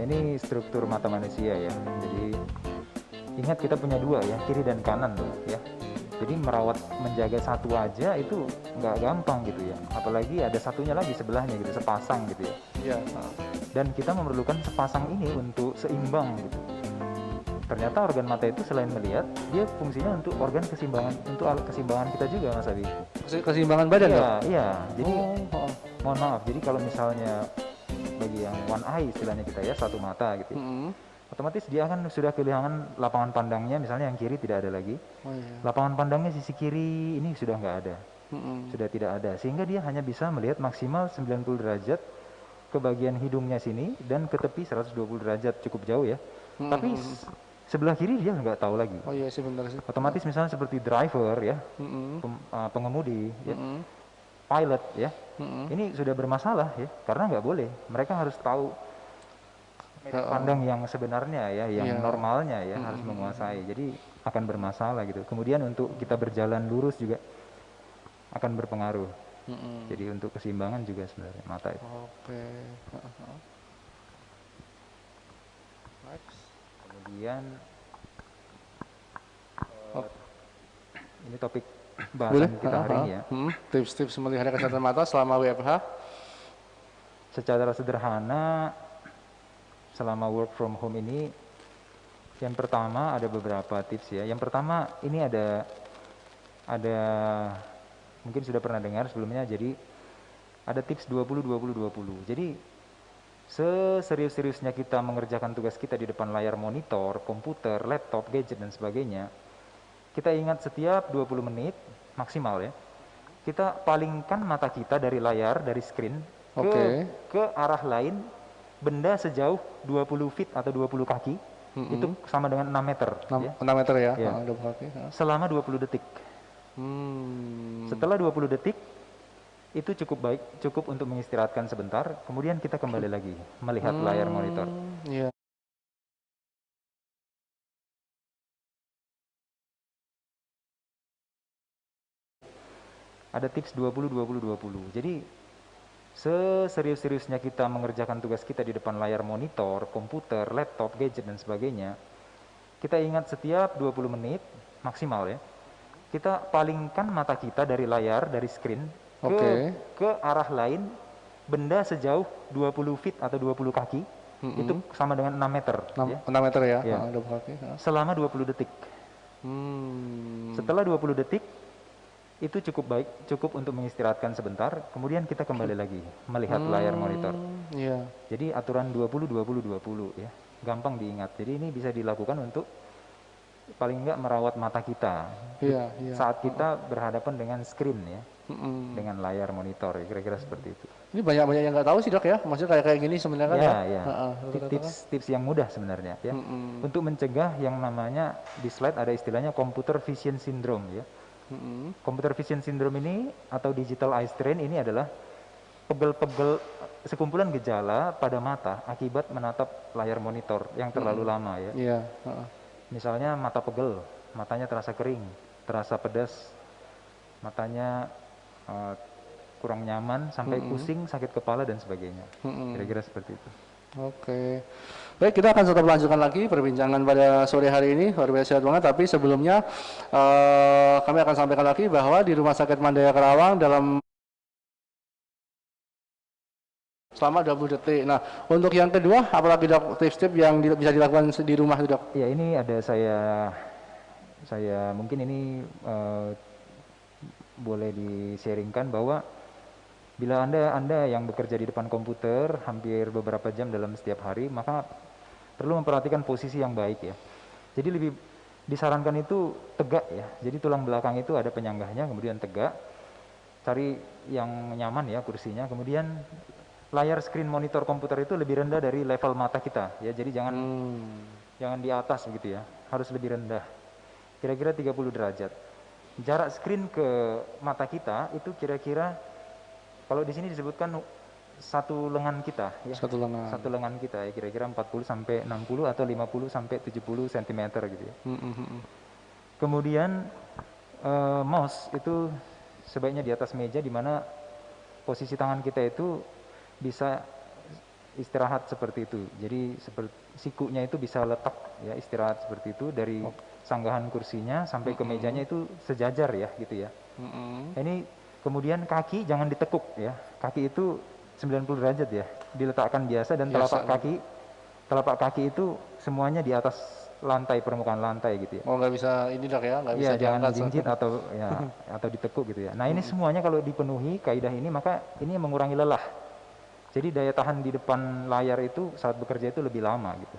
ini struktur mata manusia ya. Jadi ingat kita punya dua ya, kiri dan kanan loh ya. Jadi merawat menjaga satu aja itu nggak gampang gitu ya. Apalagi ada satunya lagi sebelahnya gitu, sepasang gitu ya. Iya. Dan kita memerlukan sepasang ini untuk seimbang gitu. Ternyata organ mata itu selain melihat, dia fungsinya untuk organ keseimbangan, untuk alat keseimbangan kita juga, Mas Abi. Keseimbangan badan Iya, ya? iya. Jadi Oh. mohon maaf, jadi kalau misalnya bagi yang one eye istilahnya kita ya, satu mata gitu ya, otomatis dia akan sudah kehilangan lapangan pandangnya, misalnya yang kiri tidak ada lagi. Oh iya. Lapangan pandangnya sisi kiri ini sudah nggak ada, sudah tidak ada, sehingga dia hanya bisa melihat maksimal 90 derajat ke bagian hidungnya sini dan ke tepi 120 derajat, cukup jauh ya. Tapi sebelah kiri dia nggak tahu lagi. Oh iya sih, benar sih. Otomatis misalnya seperti driver ya, pengemudi ya, pilot ya, ini sudah bermasalah ya, karena nggak boleh. Mereka harus tahu medan pandang yang sebenarnya ya, yang normalnya ya, harus menguasai. Jadi akan bermasalah gitu. Kemudian untuk kita berjalan lurus juga akan berpengaruh. Jadi untuk keseimbangan juga sebenarnya mata itu. Oke. Kemudian ini topik bahasan kita hari ini ya. Tips-tips melihara kesehatan mata selama WFH. Secara sederhana, selama work from home ini, yang pertama ada beberapa tips ya. Yang pertama ini ada mungkin sudah pernah dengar sebelumnya. Jadi ada tips 20-20-20. Jadi seserius-seriusnya kita mengerjakan tugas kita di depan layar monitor, komputer, laptop, gadget dan sebagainya, kita ingat setiap 20 menit maksimal ya, kita palingkan mata kita dari layar, dari screen ke arah lain, benda sejauh 20 feet atau 20 kaki, itu sama dengan 6 meter. 6 meter ya? Ya. 20 kaki. Selama 20 detik. Setelah 20 detik, itu cukup baik, cukup untuk mengistirahatkan sebentar, kemudian kita kembali lagi melihat layar monitor. Iya. Ada tips 20-20-20. Jadi seserius-seriusnya kita mengerjakan tugas kita di depan layar monitor, komputer, laptop, gadget dan sebagainya, kita ingat setiap 20 menit maksimal ya, kita palingkan mata kita dari layar, dari screen ke arah lain, benda sejauh 20 feet atau 20 kaki, itu sama dengan 6 meter. 6 meter ya? Ya. 20 kaki. Selama 20 detik. Setelah 20 detik, itu cukup baik, cukup untuk mengistirahatkan sebentar, kemudian kita kembali lagi melihat layar monitor. Iya. Jadi aturan 20-20-20 ya, gampang diingat. Jadi ini bisa dilakukan untuk paling enggak merawat mata kita saat kita berhadapan dengan screen ya, dengan layar monitor, kira-kira seperti itu. Ini banyak yang nggak tahu sih dok ya, maksudnya kayak gini sebenarnya kan ya. Tips yang mudah sebenarnya ya, untuk mencegah yang namanya, di slide ada istilahnya computer vision syndrome ya. Computer vision syndrome ini atau digital eye strain ini adalah pegel-pegel, sekumpulan gejala pada mata akibat menatap layar monitor yang terlalu lama ya. Iya. Misalnya mata pegel, matanya terasa kering, terasa pedas, matanya kurang nyaman, sampai pusing, sakit kepala dan sebagainya. Kira-kira seperti itu. Oke. Baik, kita akan tetap lanjutkan lagi perbincangan pada sore hari ini, luar biasa banget. Tapi sebelumnya kami akan sampaikan lagi bahwa di Rumah Sakit Mandaya Karawang dalam selama 20 detik. Nah, untuk yang kedua, apalagi dok tips-tips yang bisa dilakukan di rumah dok? Ya, ini ada saya mungkin ini boleh di-sharingkan bahwa bila Anda yang bekerja di depan komputer hampir beberapa jam dalam setiap hari, maka perlu memperhatikan posisi yang baik ya. Jadi lebih disarankan itu tegak ya. Jadi tulang belakang itu ada penyanggahnya, kemudian tegak. Cari yang nyaman ya kursinya. Kemudian layar screen monitor komputer itu lebih rendah dari level mata kita ya. Jadi jangan di atas begitu ya. Harus lebih rendah. Kira-kira 30 derajat. Jarak screen ke mata kita itu kira-kira, kalau di sini disebutkan satu lengan kita ya. Satu lengan kita ya, kira-kira 40 sampai 60 atau 50 sampai 70 cm gitu ya. Kemudian mouse itu sebaiknya di atas meja, di mana posisi tangan kita itu bisa istirahat seperti itu. Jadi seperti sikunya itu bisa letak ya, istirahat seperti itu dari sanggahan kursinya sampai ke mejanya itu sejajar ya gitu ya. Ini kemudian kaki jangan ditekuk ya. Kaki itu 90 derajat ya, diletakkan biasa dan telapak kaki itu semuanya di atas lantai, permukaan lantai gitu ya. Oh, nggak bisa ini dok ya, nggak bisa Iya, jangan diangkat. jinjit atau ya atau ditekuk gitu ya. Nah, ini semuanya kalau dipenuhi kaidah ini maka ini mengurangi lelah. Jadi daya tahan di depan layar itu saat bekerja itu lebih lama gitu.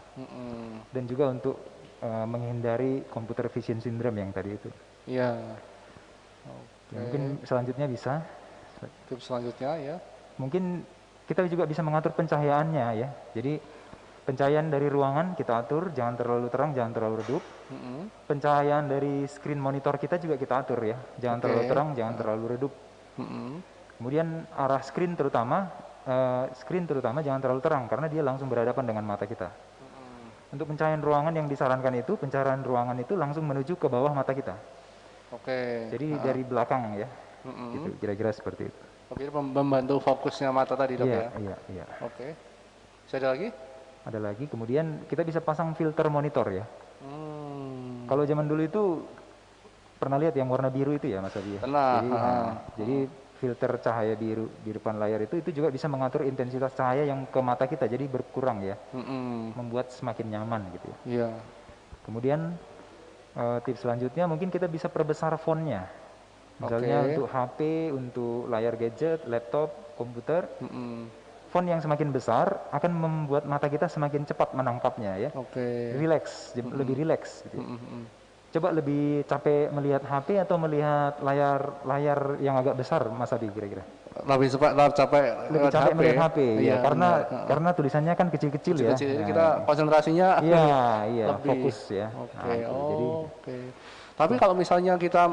Dan juga untuk menghindari computer vision syndrome yang tadi itu. Iya. Ya, mungkin selanjutnya bisa. Tips selanjutnya ya. Mungkin kita juga bisa mengatur pencahayaannya ya. Jadi pencahayaan dari ruangan kita atur, jangan terlalu terang, jangan terlalu redup. Pencahayaan dari screen monitor kita juga kita atur ya, jangan terlalu terang, jangan terlalu redup. Kemudian arah screen terutama jangan terlalu terang karena dia langsung berhadapan dengan mata kita. Untuk pencahayaan ruangan yang disarankan itu, pencahayaan ruangan itu langsung menuju ke bawah mata kita. Jadi dari belakang ya, gitu, kira-kira seperti itu. Jadi membantu fokusnya mata tadi dok ya? Iya. Oke. Bisa ada lagi? Ada lagi, kemudian kita bisa pasang filter monitor ya. Kalau zaman dulu itu pernah lihat yang warna biru itu ya Mas Abi? Pernah. Jadi filter cahaya biru di depan layar itu juga bisa mengatur intensitas cahaya yang ke mata kita, jadi berkurang ya, membuat semakin nyaman gitu ya. Iya. Kemudian tips selanjutnya mungkin kita bisa perbesar fontnya, misalnya untuk HP, untuk layar gadget, laptop, komputer. Font yang semakin besar akan membuat mata kita semakin cepat menangkapnya ya. Relax, lebih relax gitu ya. Coba lebih capek melihat HP atau melihat layar yang agak besar Mas Adi kira-kira? Lebih capek melihat HP ya, karena tulisannya kan kecil-kecil ya. Jadi kita konsentrasinya lebih fokus ya. Tapi kalau misalnya kita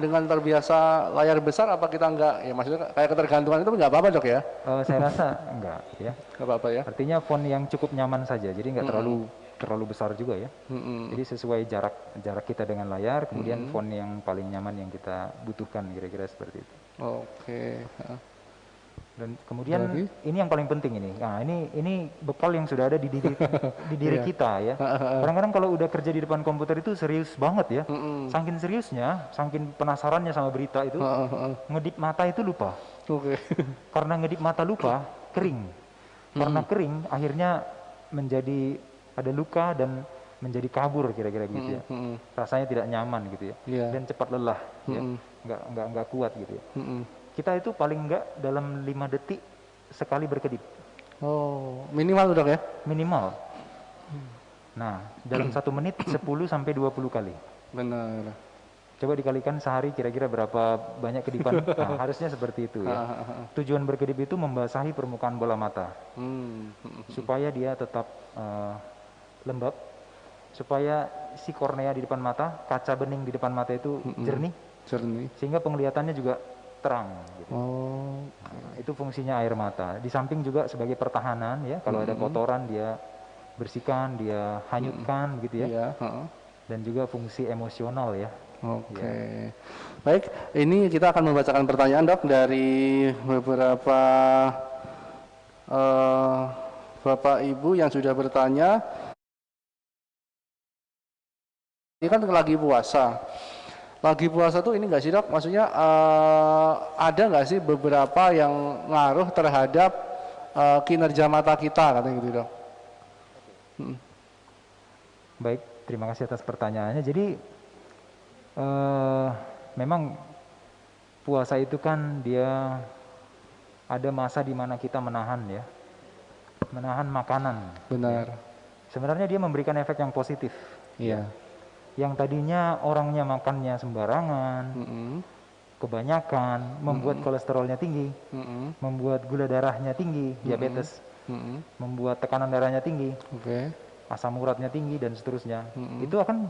dengan terbiasa layar besar, apa kita enggak ya, maksudnya kayak ketergantungan itu enggak apa-apa dok ya? Saya rasa enggak ya. Enggak apa-apa ya. Artinya font yang cukup nyaman saja, jadi enggak terlalu besar juga ya. Jadi sesuai jarak kita dengan layar, kemudian font yang paling nyaman yang kita butuhkan, kira-kira seperti itu. Dan kemudian ini yang paling penting ini. Nah, ini bekal yang sudah ada di diri kita ya. Kadang-kadang kalau udah kerja di depan komputer itu serius banget ya. Saking seriusnya, saking penasarannya sama berita itu, ngedip mata itu lupa. Karena ngedip mata lupa, kering. Karena kering, akhirnya menjadi ada luka dan menjadi kabur kira-kira gitu ya. Rasanya tidak nyaman gitu ya. Dan cepat lelah ya. Nggak kuat gitu ya. Kita itu paling enggak dalam 5 detik sekali berkedip. Minimal dok ya? Minimal. Nah, dalam 1 menit 10 sampai 20 kali. Benar. Coba dikalikan sehari kira-kira berapa banyak kedipan. Nah, harusnya seperti itu ya. Tujuan berkedip itu membasahi permukaan bola mata. Supaya dia tetap lembab. Supaya si kornea di depan mata, kaca bening di depan mata itu jernih. Sehingga penglihatannya juga terang gitu. Nah, itu fungsinya air mata. Di samping juga sebagai pertahanan ya, kalau ada kotoran dia bersihkan, dia hanyutkan gitu ya. Dan juga fungsi emosional ya. Baik, ini kita akan membacakan pertanyaan dok dari beberapa Bapak Ibu yang sudah bertanya. Ini kan lagi puasa. Lagi puasa tuh ini enggak sih dok? Maksudnya ada nggak sih beberapa yang ngaruh terhadap kinerja mata kita katanya gitu dok? Baik, terima kasih atas pertanyaannya. Jadi memang puasa itu kan dia ada masa di mana kita menahan makanan. Benar. Sebenarnya dia memberikan efek yang positif. Iya. Yang tadinya orangnya makannya sembarangan, kebanyakan, membuat kolesterolnya tinggi, membuat gula darahnya tinggi, diabetes, membuat tekanan darahnya tinggi, asam uratnya tinggi dan seterusnya. Itu akan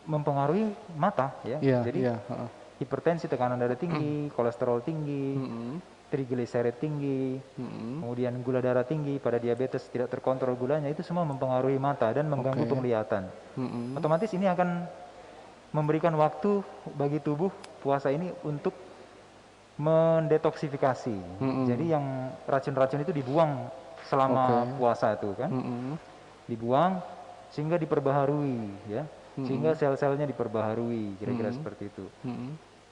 mempengaruhi mata ya. Jadi hipertensi, tekanan darah tinggi, kolesterol tinggi, trigliserid tinggi, kemudian gula darah tinggi, pada diabetes tidak terkontrol gulanya, itu semua mempengaruhi mata dan mengganggu penglihatan. Otomatis ini akan memberikan waktu bagi tubuh puasa ini untuk mendetoksifikasi. Jadi yang racun-racun itu dibuang selama puasa itu kan, dibuang sehingga diperbaharui ya, sehingga sel-selnya diperbaharui, kira-kira seperti itu.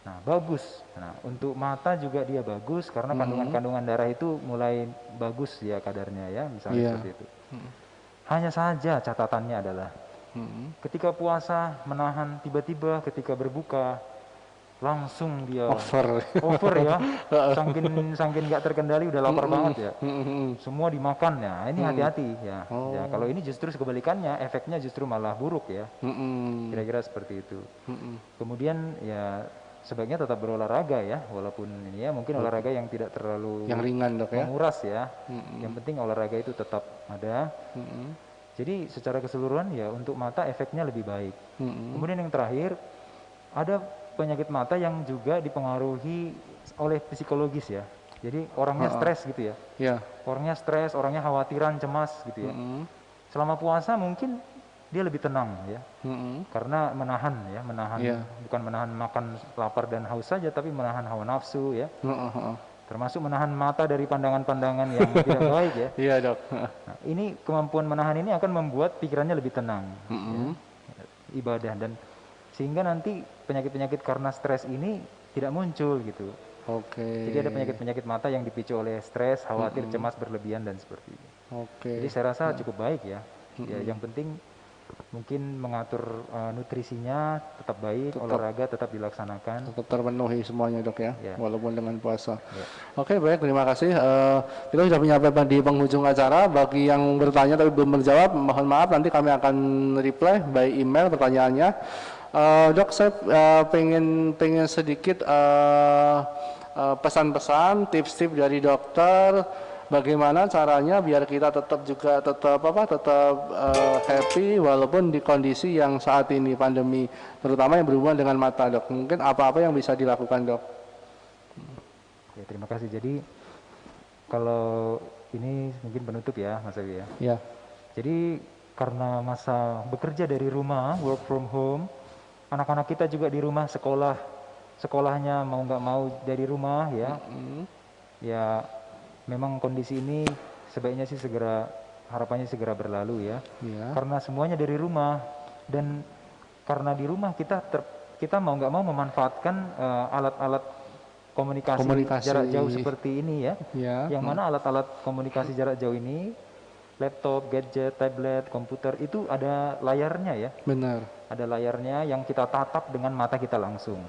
Nah, bagus. Nah, untuk mata juga dia bagus karena kandungan-kandungan darah itu mulai bagus ya kadarnya ya, misalnya seperti itu. Hanya saja catatannya adalah ketika puasa menahan, tiba-tiba ketika berbuka langsung dia over ya, sangkin nggak terkendali, udah lapar banget ya, semua dimakan ya. Ini hati-hati ya. Ya kalau ini justru kebalikannya, efeknya justru malah buruk ya, kira-kira seperti itu. Kemudian ya sebaiknya tetap berolahraga ya, walaupun ini ya mungkin olahraga yang tidak terlalu yang ringan dok ya, menguras ya. Yang penting olahraga itu tetap ada. Jadi secara keseluruhan ya untuk mata efeknya lebih baik. Kemudian yang terakhir, ada penyakit mata yang juga dipengaruhi oleh psikologis ya. Jadi orangnya stres gitu ya. Orangnya stres, orangnya khawatiran, cemas gitu ya. Selama puasa mungkin dia lebih tenang ya. Karena menahan ya, bukan menahan makan lapar dan haus saja, tapi menahan hawa nafsu ya. Termasuk menahan mata dari pandangan-pandangan yang tidak baik ya. Iya dok. Nah, ini kemampuan menahan ini akan membuat pikirannya lebih tenang ya, ibadah, dan sehingga nanti penyakit-penyakit karena stres ini tidak muncul gitu. Jadi ada penyakit-penyakit mata yang dipicu oleh stres, khawatir, cemas berlebihan dan seperti itu. Jadi saya rasa cukup baik ya. Ya yang penting mungkin mengatur nutrisinya tetap baik, olahraga tetap dilaksanakan. Tetap terpenuhi semuanya dok ya, walaupun dengan puasa. Ya. Baik, terima kasih. Kita sudah menyampaikan di penghujung acara. Bagi yang bertanya tapi belum menjawab, mohon maaf, nanti kami akan reply by email pertanyaannya. Dok, saya pengen sedikit pesan-pesan, tips-tips dari dokter. Bagaimana caranya biar kita tetap happy walaupun di kondisi yang saat ini pandemi, terutama yang berhubungan dengan mata dok. Mungkin apa-apa yang bisa dilakukan dok? Ya, terima kasih. Jadi kalau ini mungkin penutup ya Mas Abi ya. Ya. Jadi karena masa bekerja dari rumah, work from home, anak-anak kita juga di rumah, sekolahnya mau nggak mau dari rumah ya. Ya memang kondisi ini sebaiknya sih harapannya segera berlalu ya. Karena semuanya dari rumah, dan karena di rumah kita mau nggak mau memanfaatkan alat-alat komunikasi jarak jauh seperti ini ya. Yang mana alat-alat komunikasi jarak jauh ini, laptop, gadget, tablet, komputer itu ada layarnya ya. Benar. Ada layarnya yang kita tatap dengan mata kita langsung.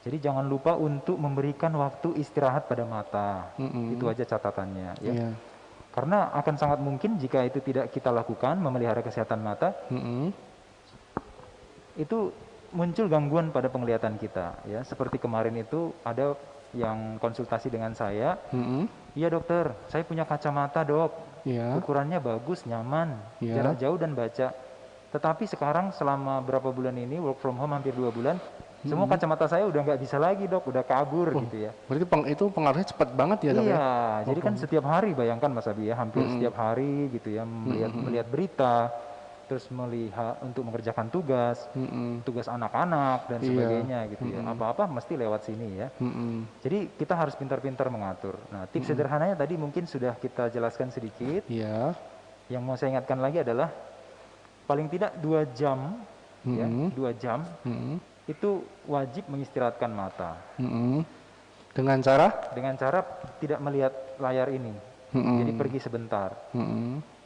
Jadi jangan lupa untuk memberikan waktu istirahat pada mata. Itu aja catatannya ya. Karena akan sangat mungkin jika itu tidak kita lakukan, memelihara kesehatan mata, itu muncul gangguan pada penglihatan kita ya. Seperti kemarin itu ada yang konsultasi dengan saya. Iya dokter, saya punya kacamata dok. Ukurannya bagus, nyaman, jarak jauh dan baca. Tetapi sekarang selama berapa bulan ini, work from home hampir 2 bulan, semua kacamata saya udah nggak bisa lagi dok, udah kabur gitu ya. Berarti itu pengaruhnya cepat banget ya dok? Iya, jadi kan setiap hari, bayangkan Mas Abi ya, hampir setiap hari gitu ya, melihat berita, terus melihat untuk mengerjakan tugas anak-anak dan sebagainya gitu ya. Apa-apa mesti lewat sini ya. Jadi kita harus pintar-pintar mengatur. Nah, tips sederhananya tadi mungkin sudah kita jelaskan sedikit. Yang mau saya ingatkan lagi adalah paling tidak 2 jam ya, 2 jam itu wajib mengistirahatkan mata. Dengan cara tidak melihat layar ini. Jadi pergi sebentar.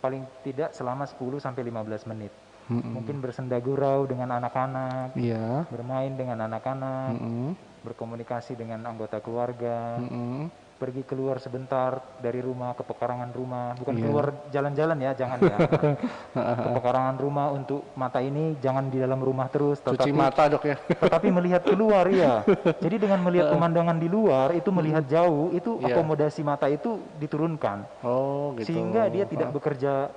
Paling tidak selama 10 sampai 15 menit. Mungkin bersenda gurau dengan anak-anak, bermain dengan anak-anak, berkomunikasi dengan anggota keluarga, pergi keluar sebentar dari rumah ke pekarangan rumah, bukan keluar jalan-jalan ya, jangan ya. Ke pekarangan rumah untuk mata ini jangan di dalam rumah terus, cuci mata dok ya. Tetapi melihat keluar ya. Jadi dengan melihat pemandangan di luar itu melihat jauh, itu akomodasi mata itu diturunkan. Gitu. Sehingga dia tidak bekerja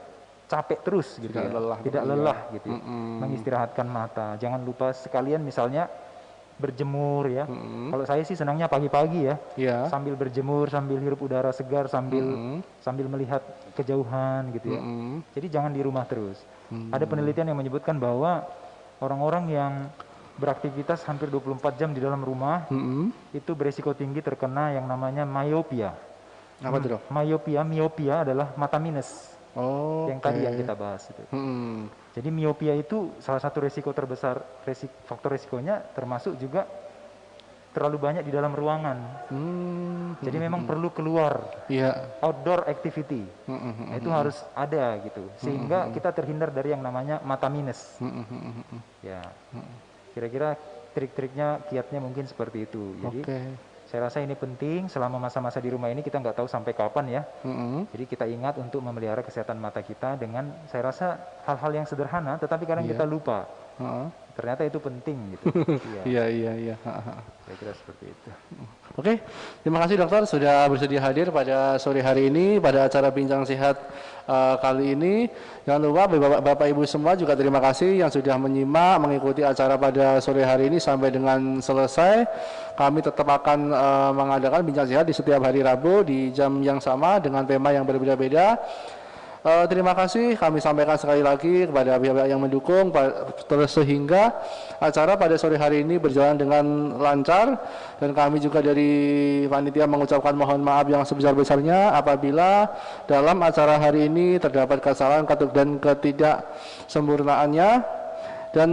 capek terus gitu, tidak lelah gitu. Mengistirahatkan mata. Jangan lupa sekalian misalnya berjemur ya. Kalau saya sih senangnya pagi-pagi ya. Sambil berjemur, sambil hirup udara segar, sambil melihat kejauhan gitu ya. Jadi jangan di rumah terus. Ada penelitian yang menyebutkan bahwa orang-orang yang beraktivitas hampir 24 jam di dalam rumah itu beresiko tinggi terkena yang namanya myopia. Apa tuh dok? Miopia adalah mata minus. Oh, Yang tadi yang kita bahas itu. Jadi miopia itu salah satu resiko terbesar, faktor resikonya termasuk juga terlalu banyak di dalam ruangan. Jadi memang perlu keluar, outdoor activity. Nah, itu harus ada gitu, sehingga kita terhindar dari yang namanya mata minus. Ya, kira-kira trik-triknya, kiatnya mungkin seperti itu. Jadi saya rasa ini penting selama masa-masa di rumah ini, kita nggak tahu sampai kapan ya. Jadi kita ingat untuk memelihara kesehatan mata kita dengan, saya rasa hal-hal yang sederhana, tetapi kadang kita lupa. Ternyata itu penting gitu. Iya. Saya kira seperti itu. Oke, terima kasih dokter sudah bersedia hadir pada sore hari ini pada acara Bincang Sehat kali ini. Jangan lupa Bapak Ibu semua juga terima kasih yang sudah menyimak, mengikuti acara pada sore hari ini sampai dengan selesai. Kami tetap akan mengadakan Bincang Sehat di setiap hari Rabu di jam yang sama dengan tema yang berbeda-beda. Terima kasih kami sampaikan sekali lagi kepada pihak-pihak yang mendukung terus sehingga acara pada sore hari ini berjalan dengan lancar, dan kami juga dari panitia mengucapkan mohon maaf yang sebesar-besarnya apabila dalam acara hari ini terdapat kesalahan dan ketidaksempurnaannya, dan